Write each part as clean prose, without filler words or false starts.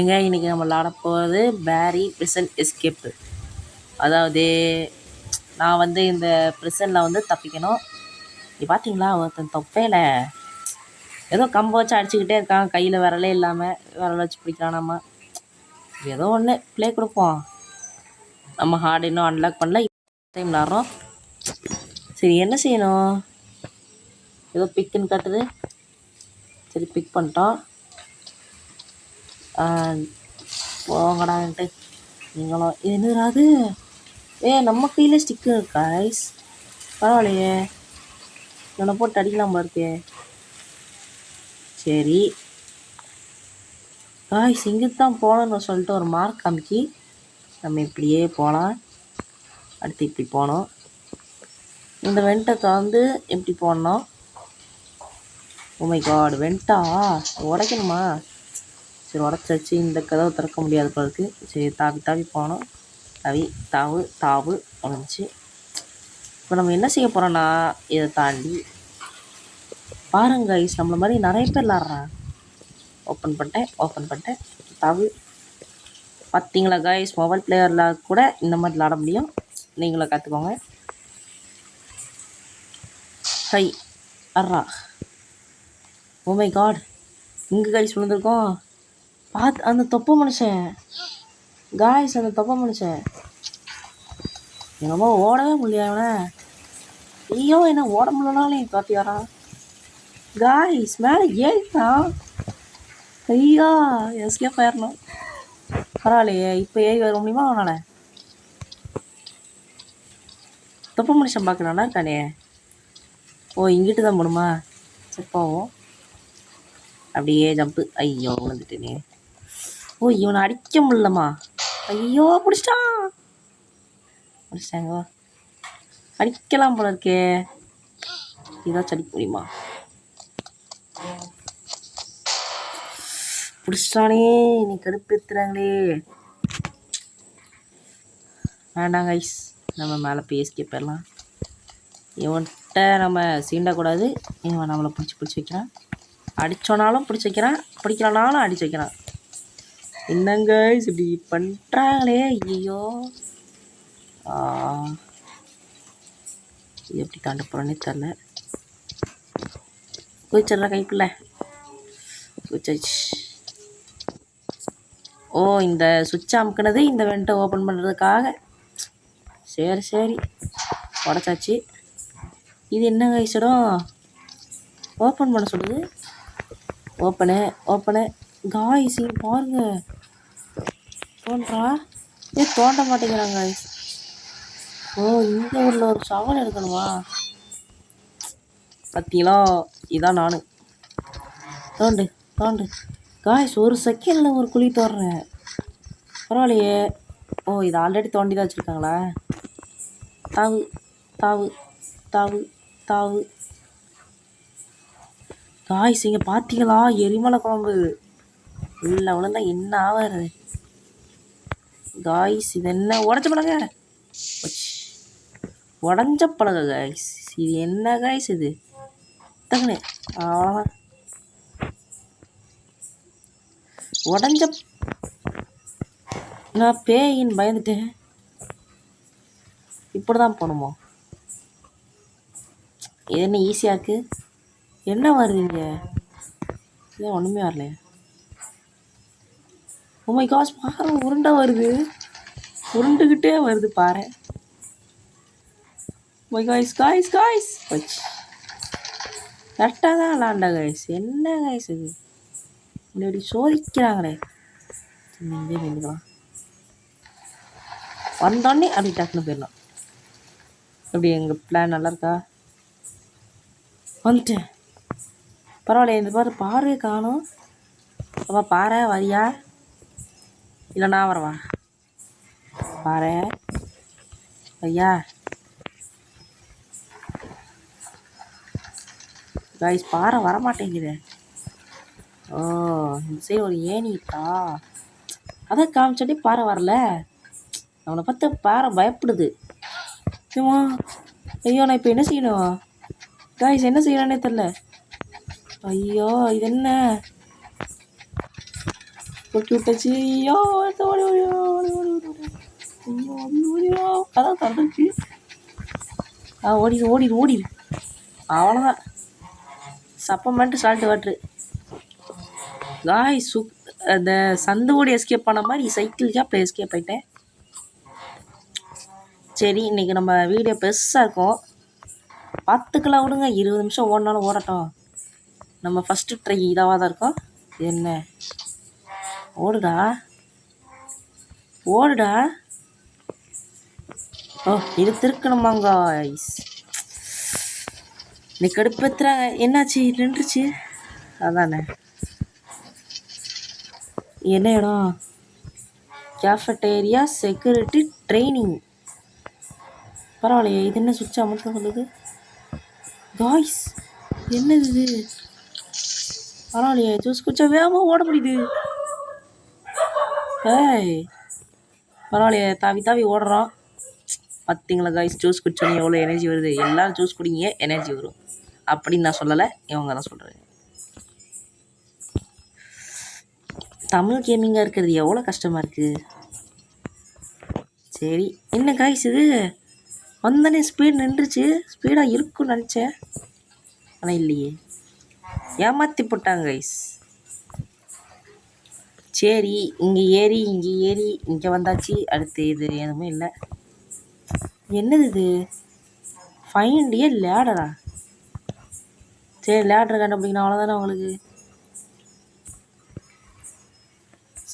எங்க இன்னைக்கு நம்ம விளாட போகிறது பேரி பிரிசன் எஸ்கேப்பு. அதாவது நான் வந்து இந்த பிரிசனில் வந்து தப்பிக்கணும். நீ பார்த்தீங்களா ஒருத்தன் தொப்பையில் ஏதோ கம்பை வச்சு அடிச்சுக்கிட்டே இருக்கான், கையில் விரலே இல்லாமல் விரல வச்சு பிடிக்கிறான். நம்ம ஏதோ ஒன்று ப்ளே கொடுப்போம். நம்ம ஹார்ட் இன்னும் அன்லாக் பண்ணல, டைம் விளாட்றோம். சரி என்ன செய்யணும், ஏதோ பிக்குன்னு கட்டுது. சரி பிக் பண்ணிட்டோம். போங்கடான்ட்டு நீங்களும் இது என்னது நம்ம கையில் ஸ்டிக்கர் இருக்கா ஐஸ், பரவாயில்லையே, இவனை போட்டு அடிக்கலாம் போல இருக்கே. சரி காய்ஸ் இங்கிட்டு தான் போகணுன்னு சொல்லிட்டு ஒரு மார்க் காமிக்கி நம்ம இப்படியே போகலாம். அடுத்து இப்படி போனோம். இந்த வெண்ட்டை திறந்து எப்படி போடணும். ஓ மை காட், வெண்ட்டா உடைக்கணுமா? சரி உடச்சாச்சு, இந்த கதவை திறக்க முடியாது போல இருக்கு. சரி தாவி தாவி போனோம். தாவு தாவு வந்துச்சு. இப்போ நம்ம என்ன செய்ய போகிறோன்னா, இதை தாண்டி பாருங்க கைஸ், நம்மள மாதிரி நிறைய பேர் விளாட்றான். ஓப்பன் பண்ணிட்டேன் தாவு. பார்த்தீங்களா கைஸ், மொபைல் பிளேயரில் கூட இந்த மாதிரி விளாட முடியும். நீங்களும் கற்றுக்கோங்க. ஹை அர்ரா, ஓ மை காட், இங்கே கைஸ் விழுந்திருக்கோம். பார்த்து அந்த தொப்பை மனுஷன் காய்ஸ், அந்த தொப்பை மனுஷன் என்னமோ ஓடவே முடியாம. ஐயோ என்ன ஓட முடியலனாலும் காப்பி வரான் காய்ஸ், மேலே ஏறிட்டான். ஐயா எஸ்கேப் ஆயிடணும். பரவாயில்லையே, இப்போ ஏறி வர முடியுமா அவனால்? தொப்பை மனுஷன் பார்க்க நல்லா இருக்கானே. ஓ இங்கிட்டு தான் போகணுமா? சரி போவோம். அப்படியே ஜம்ப்பு. ஐயோ விழுந்துட்டேனே. ஓ இவனை அடிக்க முடியலம்மா. ஐயோ பிடிச்சிட்டாங்க, அடிக்கலாம் போல இருக்கே. இதாச்சும் அடிக்க முடியுமா? பிடிச்சிட்டானே, நீ கடுப்பேற்றுறாங்களே. வேண்டாங்க ஐஸ், நம்ம மேலே போய் எஸ்கேப் போயிடலாம். இவன்கிட்ட நம்ம சீண்டக்கூடாது. இவன் நம்மளை பிடிச்சி வைக்கிறான். அடித்தோனாலும் பிடிச்சி வைக்கிறான், பிடிக்கலனாலும் அடிச்சு வைக்கிறான். என்னங்க இப்படி பண்ணுறாங்களே. ஐயோ எப்படி தாண்ட போகிறோன்னே தெரில. குதிச்சிட்ற கைக்குள்ள குதிச்சாச்சு. ஓ இந்த சுவிட்ச் அமுக்குனது இந்த வெண்ட்டை ஓப்பன் பண்ணுறதுக்காக. சரி உடச்சாச்சு. இது என்ன கைஸிடம் ஓப்பன் பண்ண சொல்லுது. ஓப்பனு காய்ஸ் இங்கே பாருங்க, தோன்றா தோண்ட மாட்டேங்கிறாங்க காய்ஸ். ஓ இங்கே உள்ள ஒரு சவல் எடுக்கணுமா? பார்த்தீங்களா, இதான் நான். தோண்டு காய்ஸ், ஒரு செகண்டில் ஒரு குழி தோடுறேன். பரவாயில்லையே. ஓ இது ஆல்ரெடி தோண்டி தான் வச்சுருக்காங்களா? தாவு தாவு தாவு தாவு காய்ஸ், இங்கே பார்த்தீங்களா, எரிமலை குழம்பு உள்ள விழுந்தா என்ன ஆவாரு காய்ஸ். இது என்ன உடஞ்ச பழக, உடஞ்ச பழக காய்ஸ். இது என்ன காய்ஸ் இது? தங்கனே அவ்வளோதான் உடஞ்ச. நான் பேயின்னு பயந்துட்டேன். இப்படி தான் போகணுமோ? இது என்ன ஈஸியாக இருக்குது? என்ன வருதுங்க? ஏன் ஒன்றுமே வரலையே. உமை காசு பாரு, உருண்டை வருது, உருண்டுக்கிட்டே வருது பாரு. உமை காய்ஸ் வச்சு கரெக்டாக தான் விளாண்டா காய்ஸ். என்ன காய்ஸ் இது இப்படி சோதிக்கிறாங்களே. இங்கே நின்றுக்கலாம், வந்தோடனே அப்படி டக்குன்னு போயிடலாம். எப்படி எங்கள் பிளான் நல்லா இருக்கா? வந்துட்டேன். பரவாயில்ல, இந்த பாரு காணும். அப்பா பாரு வரியா இல்லை நான் வரவா? பாரு ஐயா காய்ஸ், பாறை வரமாட்டேங்குது. ஓ இந்த சைடு ஒரு ஏணி இருக்கா, அதை காமிச்சாட்டி பாறை வரல. அவனை பார்த்து பாறை பயப்படுது. ஏமா ஐயோ, நான் இப்போ என்ன செய்யணும் காய்ஸ்? என்ன செய்யலான்னே தெரில. ஐயோ இது என்ன? கொக்கி விட்டாச்சு. ஐயோ ஓடி ஓடி ஓடி ஓடி ஓடி ஐயோ ஓடி ஓடியா கதவை திறந்துருச்சு. ஓடிடு ஓடிடு ஓடிடு. அவ்வளோதான். சப்பமெண்ட்டு சால்ட்டு வாட்ரு. காய் அந்த சந்து ஓடி எஸ்கேப் பண்ண மாதிரி சைக்கிளுக்கே அப்போ எஸ்கேப் ஆகிட்டேன். சரி, இன்றைக்கி நம்ம வீடியோ பெருசாக இருக்கும், பார்த்துக்கலாம் விடுங்க. 20 நிமிஷம் ஓடினாலும் ஓடட்டும். நம்ம ஃபஸ்ட்டு ட்ரை இதாவாக தான் இருக்கோம். என்ன ஓடுடா ஓடுடா. ஓ, இது திருக்கணுமாங்க. இன்னைக்கு கடுப்பேத்துறாங்க. என்னாச்சு நின்றுச்சு? அதானே. என்ன இடம்? Cafeteria security training. பரவாயில்லையே, இது என்ன சுவிட்ச் அமர்த்த சொல்லுது? காய்ஸ், என்னது இது? பரவாயில்லையே, ஜூஸ் குடிச்சா வேகமாக ஓட முடியுது. ஏய், பரவாயில்லையே, தாவி தாவி ஓடுறோம். பார்த்தீங்களா காய்ஸ், ஜூஸ் குடிச்சோன்னே எவ்வளோ எனர்ஜி வருது. எல்லோரும் ஜூஸ் குடிங்க, எனர்ஜி வரும் அப்படின்னு நான் சொல்லலை, இவங்க தான் சொல்கிறேன். தமிழ் கேமிங்காக இருக்கிறது எவ்வளோ கஷ்டமாக இருக்குது. சரி, என்ன காய்ஸ் இது? வந்தனே ஸ்பீட் நின்றுச்சு. ஸ்பீடாக இருக்குன்னு நினச்சேன், ஆனால் இல்லையே, ஏமாற்றி போட்டாங்க கைஸ். சரி, இங்கே ஏறி இங்கே வந்தாச்சு. அடுத்து இது எதுவுமே இல்லை. என்னது இது? ஃபைண்ட் ஏ லேடரா? சரி, லேடர் கண்டுபிடிக்கணும், அவ்வளோதானே உங்களுக்கு.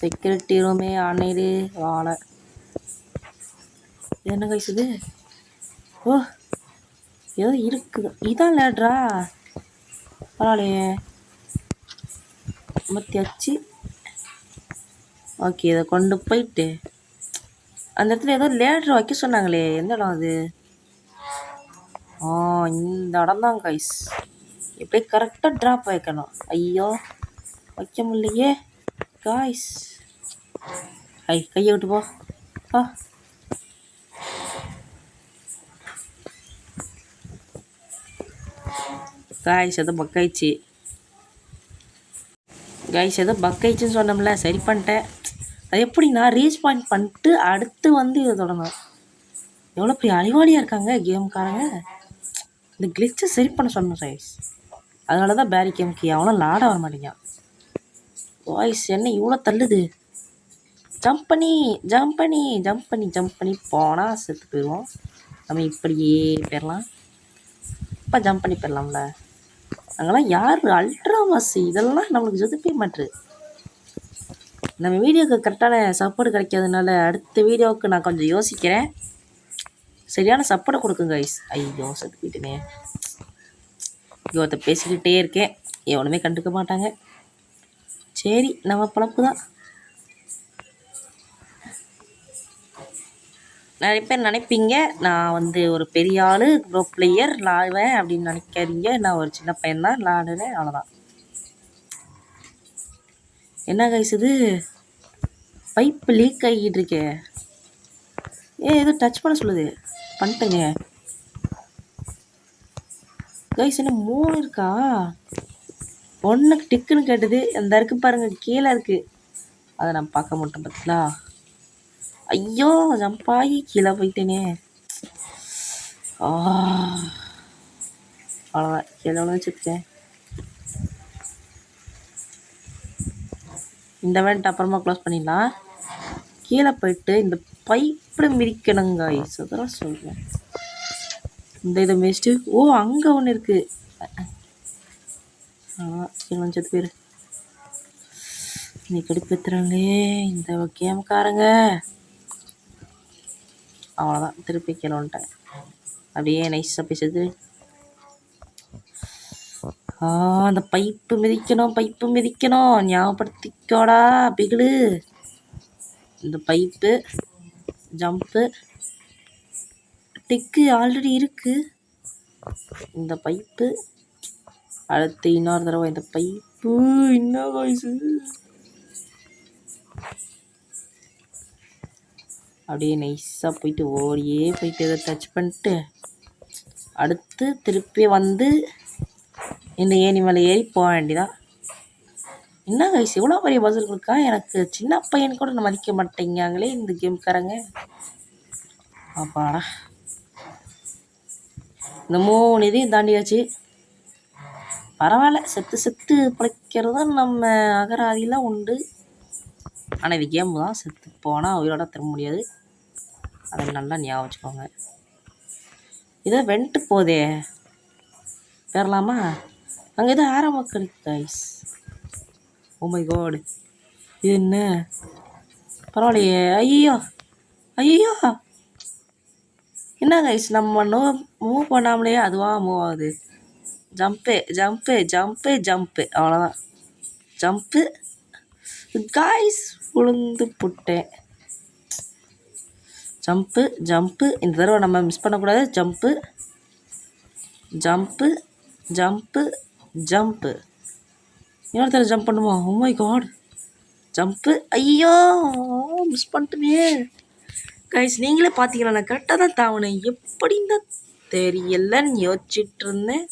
செக்யூரிட்டி ரூமே ஆனைடு வாழை. என்ன கைஸ் இது? ஓ, ஏதோ இருக்குது. இதான் லேட்ரா? பரவாயில்லையே, மத்தியாச்சு. ஓகே, இதை கொண்டு போயிட்டு அந்த இடத்துல ஏதோ லேட்ரு வைக்க சொன்னாங்களே, எந்த இடம் அது? இந்த இடம் தான் கைஸ். எப்படியே கரெக்டாக ட்ராப் வைக்கணும். ஐயோ, வைக்க முடியலையே காய்ஸ். கையை விட்டு போ. காய்ஸ், ஏதோ பக்காயிடுச்சு. காய்ஸ், ஏதோ பக்காயிடுச்சுன்னு சொன்னோம்ல, சரி பண்ணிட்டேன். அது எப்படின்னா ரீஸ்பாண்ட் பண்ணிட்டு அடுத்து வந்து இதை தொடங்கணும். எவ்வளோ பெரிய அறிவாளியாக இருக்காங்க கேம்காரங்க. இந்த கிளிச்சை சரி பண்ண சொன்னோம் காய்ஸ். அதனால தான் பேரி கேம்க்கு அவ்வளோ லாட வர மாட்டேங்க. காய்ஸ், என்ன இவ்வளோ தள்ளுது? ஜம்ப் பண்ணி போனால் செத்து போயிடுவோம். நம்ம இப்படியே போயிடலாம். இப்போ ஜம்ப் பண்ணி போயிடலாம்ல. அங்கெல்லாம் யார் அல்ட்ரா மாசி? இதெல்லாம் நம்மளுக்கு ஜெதுப்பே மாட்டுரு. நம்ம வீடியோவுக்கு கரெக்டான சப்போர்ட் கிடைக்காதனால அடுத்த வீடியோவுக்கு நான் கொஞ்சம் யோசிக்கிறேன். சரியான சப்போர்ட்டை கொடுக்குங்க கைஸ். ஐயோ, செத்து போயிட்டேனே. இவத்தை பேசிக்கிட்டே இருக்கேன், எவனுமே கண்டுக்க மாட்டாங்க. சரி, நம்ம பழப்பு தான். நிறைய பேர் நினைப்பீங்க நான் வந்து ஒரு பெரிய ஆள், ப்ரோ பிளேயர் விளாடுவேன் அப்படின்னு நினைக்காதீங்க. நான் ஒரு சின்ன பையன்தான், விளாடுவேன், அவ்வளோதான். என்ன கைஸ் இது? பைப்பு லீக் ஆகிட்டு இருக்கே. ஏதோ டச் பண்ண சொல்லுது, பண்ணிட்டேங்க கைஸ். என்ன 3 இருக்கா? 1க்கு டிக்குன்னு கேட்டது. அந்த இருக்குது பாருங்கள், கீழே இருக்குது. அதை நான் பார்க்க மாட்டேன் பார்த்தீங்களா? ஐயோ, ஜம்பாகி கீழே போயிட்டேனே. அவ்வளோதான், கீழே வச்சுருக்கேன். இந்த வேண்ட் அப்புறமா க்ளோஸ் பண்ணிடலாம். கீழே போயிட்டு இந்த பைப்பில் மிதிக்கணுங்க. அதெல்லாம் சொல்கிறேன். இந்த இதை மிதிச்சிட்டு அங்கே ஒன்று இருக்குது. கீழே வச்சது பேர் நீ கடுப்பேற்றுறாங்களே இந்த கேம்காரங்க. அவ்வளோதான், திருப்பி கீழே வந்துட்டேன். அப்படியே நைஸாக பேசுது. அந்த பைப்பு மிதிக்கணும். ஞாபகப்படுத்திக்கோடா பிகிலு. இந்த பைப்பு ஜம்ப்பு டிக்கு ஆல்ரெடி இருக்குது. இந்த பைப்பு அடுத்து இன்னொரு தடவை இந்த பைப்பு. என்ன வயசு? அப்படியே நைஸாக போயிட்டு ஓடியே போயிட்டு இதை டச் பண்ணிட்டு அடுத்து திருப்பி வந்து இந்த ஏணி மேலே ஏறி போக வேண்டியதான். என்ன கைஸ் இவ்வளோ பெரிய பசில் இருக்கா? எனக்கு சின்ன பையன் கூட மதிக்க மாட்டேங்காங்களே இந்த கேம்காரங்க. அப்பாடா, இந்த 3 இதையும் தாண்டியாச்சு. பரவாயில்ல, செத்து செத்து பிழைக்கிறதும் நம்ம அகராதியெலாம் உண்டு. ஆனால் இது கேம் தான், செத்து போனால் உயிரோட திரும்ப முடியாது. அதை நல்லா ஞாபகம் வச்சுக்கோங்க. இதை வென்ட்டு போதே பேரலாமா? அங்கே எதோ ஆரம்பம் கைஸ். ஓ மை காட், இது என்ன? பரவாயில்லையே. ஐயோ ஐயோ, என்ன கைஸ் நம்ம மூவ் பண்ணாமலேயே அதுவாக மூவ் ஆகுது. ஜம்ப்பு ஜம்ப்பு ஜம்ப்பு ஜம்ப்பு, அவ்வளோதான். ஜம்ப்பு கைஸ், உளுந்து புட்டேன். ஜம்ப்பு ஜம்ப்பு, இந்த தடவை நம்ம மிஸ் பண்ணக்கூடாது. ஜம்ப்பு ஜம்ப்பு ஜம்ப்பு ஜம்ப்பு, இன்னொரு தடவை ஜம்ப் பண்ணுமா? Oh my God, jump. ஐயோ மிஸ் பண்ணிட்டுமே கைஸ். நீங்களே பார்த்தீங்களா, நான் கரெக்டாக தான் தாவினேன். எப்படின்னு தான் தெரியலன்னு யோசிச்சுட்டு இருந்தேன்.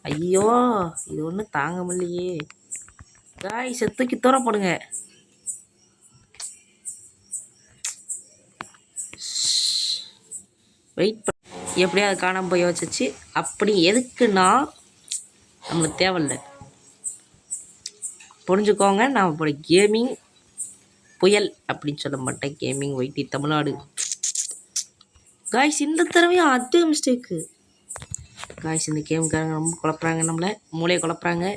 ஐயோ, இது ஒன்றும் தாங்க முடியலையே கைஸ். தூக்கி தூர போடுங்க. வெயிட் பண்ண எப்படியா அது காணாமல் போய் வச்சிச்சு. அப்படி எதுக்குன்னா நம்மளுக்கு தேவையில்லை, புரிஞ்சுக்கோங்க. நான் இப்போ கேமிங் புயல் அப்படின்னு சொல்ல மாட்டேன். கேமிங் ஒயிட்டி தமிழ்நாடு காய்ஸ். இந்த தடவையும் அதே மிஸ்டேக்கு காய்ஸ். இந்த கேமுக்காரங்க ரொம்ப குழப்புறாங்க, நம்மளை மூளையை குழப்புறாங்க,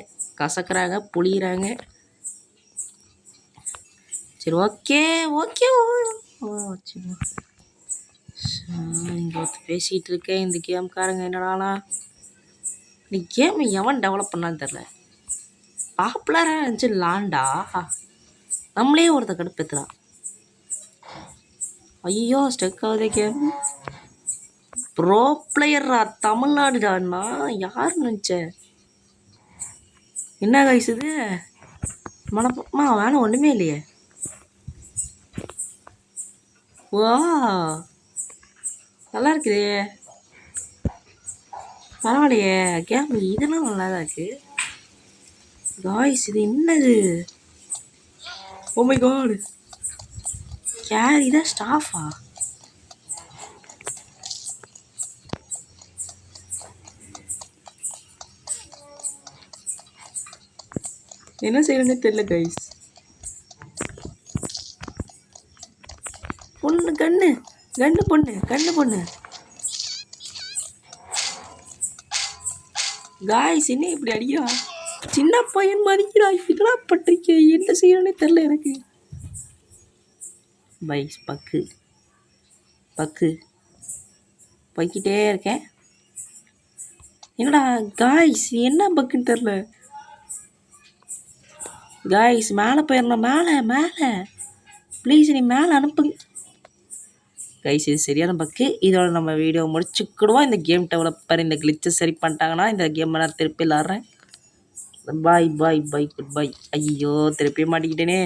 கசக்குறாங்க, புளியிறாங்க. சரி, ஓகே ஓகே. இங்கே பேசிகிட்டு இருக்கேன். இந்த கேம்காரங்க என்னடானா, இந்த கேம் எவன் டெவலப் பண்ணான்னு தெரில. பாப்புலராக இருந்துச்சு லாண்டா, நம்மளே ஒருத்த கடுப்பேற்றுறான். ஐயோ ஸ்டெக் ஆகுதே கேம். ப்ரோ பிளேயரா தமிழ்நாடுடான்னா யார் நினச்சேன்? என்ன கைஸ் இது? மனப்பமா வேலை ஒன்றுமே இல்லையே. வா, நல்லா இருக்குதே, பரவாயில்லையே கேம். இதெல்லாம் நல்லா தான் இருக்கு காய்ஸ். இது என்னது? ஓ மை காட், கேரி தான் ஸ்டாஃபா? என்ன செய்யணும்னே தெரியல கைஸ். பொண்ணு கண்ணு கண்ணு பொண்ணு கண்ணு பொண்ணு காய்ஸ். என்ன இப்படி அடிக்கிறா? சின்ன பையன் மதிக்கிறா. இதெல்லாம் பட்டிருக்கே, என்ன செய்யணும்னே தெரியல எனக்கு. பைஸ் பக்கு பக்கு போய்கிட்டே இருக்கேன். என்னடா காய்ஸ், என்ன பக்குன்னு தெரில காய்ஸ். மேலே போயிடணும், மேலே மேலே ப்ளீஸ், நீ மேலே அனுப்புங்க கைஸ். இது சரியான பக்கு. இதோட நம்ம வீடியோ முடிச்சுக்கிடுவோம். இந்த கேம் டெவலப்பர் இந்த கிளிச்சை சரி பண்ணிட்டாங்கன்னா இந்த கேம் நான் திருப்பி விளாட்றேன். பாய் பாய் பாய், குட் பாய். ஐயோ திருப்பி மாட்டிக்கிட்டேனே.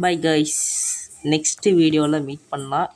பாய் கைஸ், நெக்ஸ்ட் வீடியோவில் மீட் பண்ணலாம்.